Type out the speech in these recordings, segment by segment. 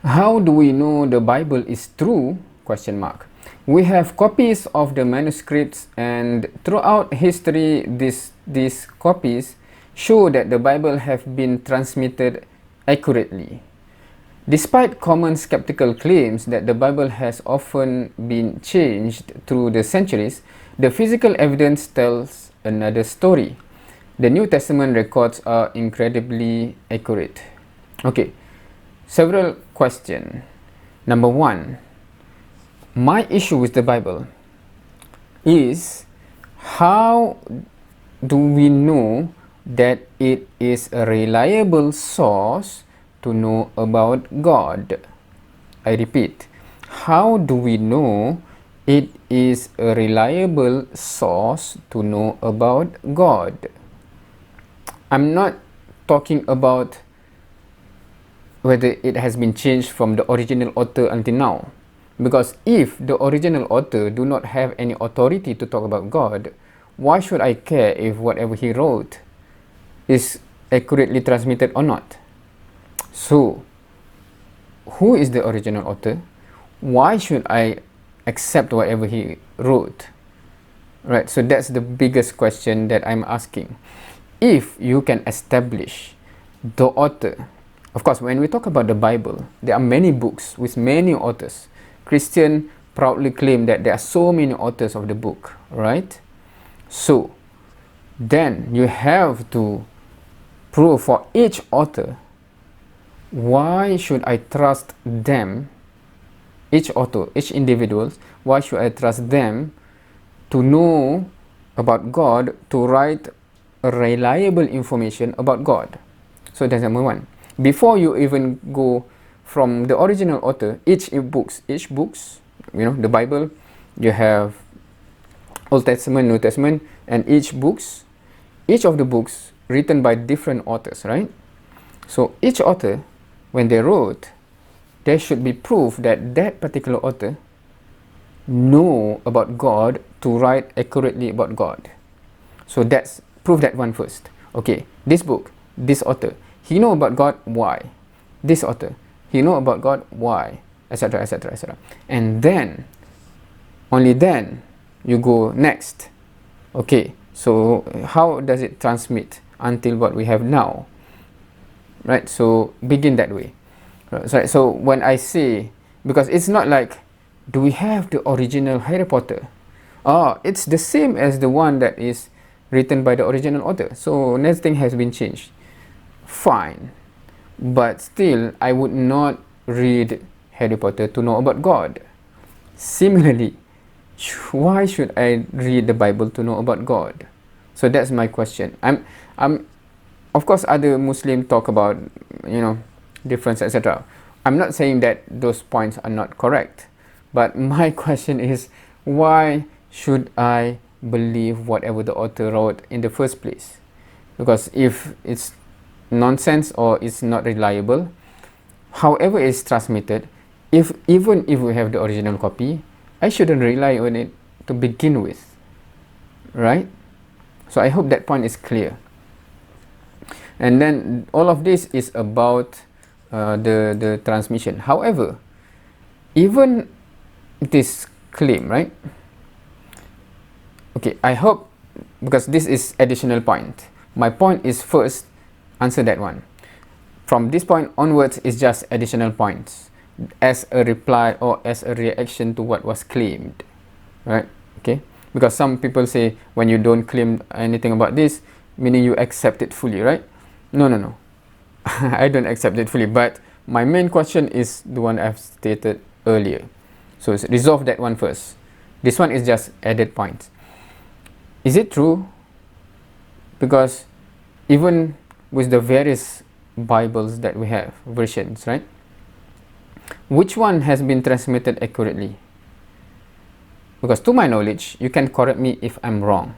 How do we know the Bible is true? Question mark. We have copies of the manuscripts, and throughout history these copies show that the Bible have been transmitted accurately. Despite common skeptical claims that the Bible has often been changed through the centuries, the physical evidence tells another story. The New Testament records are incredibly accurate. Okay, several questions. Number one, my issue with the Bible is, how do we know that it is a reliable source to know about God? I repeat, how do we know it is a reliable source to know about God? I'm not talking about whether it has been changed from the original author until now. Because if the original author do not have any authority to talk about God, why should I care if whatever he wrote is accurately transmitted or not? So, who is the original author? Why should I accept whatever he wrote? Right, so that's the biggest question that I'm asking. If you can establish the author, of course, when we talk about the Bible, there are many books with many authors. Christians proudly claim that there are so many authors of the book, right? So, then you have to prove for each author, why should I trust them, each author, each individual, why should I trust them to know about God, to write reliable information about God? So that's number one. Before you even go from the original author, each books, you know, the Bible, you have Old Testament, New Testament, and each of the books written by different authors, right? So each author, when they wrote, there should be proof that that particular author know about God to write accurately about God. So that's, prove that one first. Okay, this book, this author, he know about God, why? This author, he know about God, why? Etc, etc, etc. And then, only then, you go next. Okay, so how does it transmit until what we have now? Right, so begin that way. Right, so when I say, because it's not like, do we have the original Harry Potter? It's the same as the one that is written by the original author. So nothing has been changed. Fine. But still, I would not read Harry Potter to know about God. Similarly, why should I read the Bible to know about God? So that's my question. Of course, other Muslims talk about, you know, difference, etc. I'm not saying that those points are not correct. But my question is, why should I believe whatever the author wrote in the first place? Because if it's nonsense or it's not reliable, however it's transmitted, even if we have the original copy, I shouldn't rely on it to begin with, right? So I hope that point is clear. And then all of this is about the transmission. However, even this claim, right? Okay, I hope, because this is additional point. My point is first, answer that one. From this point onwards is just additional points as a reply or as a reaction to what was claimed, right? Okay, because some people say when you don't claim anything about this, meaning you accept it fully, right? No. I don't accept it fully, but my main question is the one I've stated earlier. So resolve that one first. This one is just added points. Is it true? Because even with the various Bibles that we have, versions, right? Which one has been transmitted accurately? Because to my knowledge, you can correct me if I'm wrong.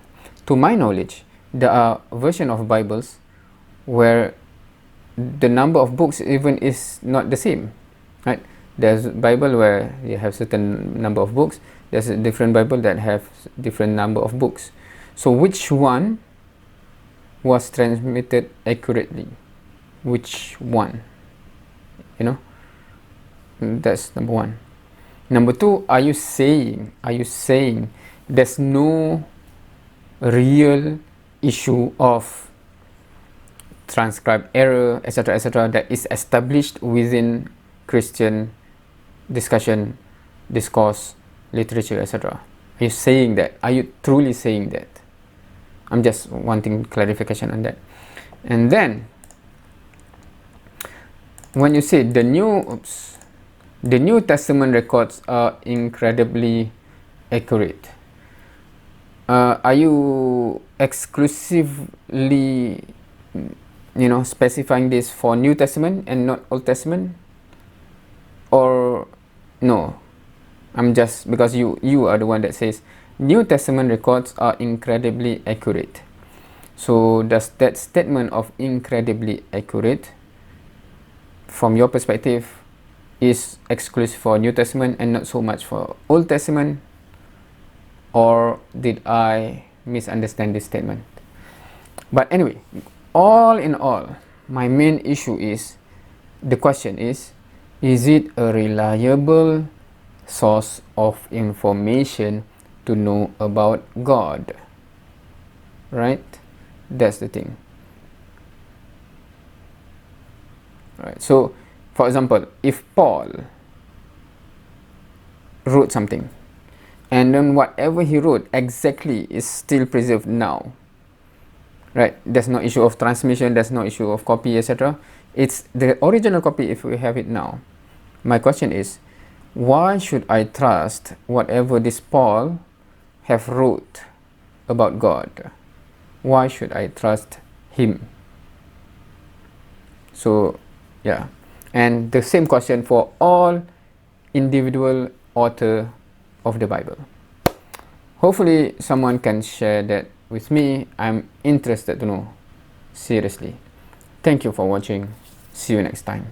To my knowledge, there are versions of Bibles where the number of books even is not the same, right? There's a Bible where you have certain number of books. There's a different Bible that have different number of books. So which one was transmitted accurately? Which one? You know? That's number one. Number two, are you saying there's no real issue of transcribed error, etc., that is established within Christian discussion, discourse, literature, etc.? Are you saying that? Are you truly saying that? I'm just wanting clarification on that. And then, when you say the New Testament records are incredibly accurate, are you exclusively, specifying this for New Testament and not Old Testament? Or no? I'm just, because you are the one that says New Testament records are incredibly accurate. So does that statement of incredibly accurate, from your perspective, is exclusive for New Testament and not so much for Old Testament? Or did I misunderstand this statement? But anyway, all in all, my main issue is, the question is it a reliable source of information to know about God? Right? That's the thing. Right. So, for example, if Paul wrote something, and then whatever he wrote exactly is still preserved now, right? There's no issue of transmission, there's no issue of copy, etc. It's the original copy if we have it now. My question is, why should I trust whatever this Paul have wrote about God? Why should I trust him? So, yeah. And the same question for all individual author of the Bible. Hopefully someone can share that with me. I'm interested to know, seriously. Thank you for watching. See you next time.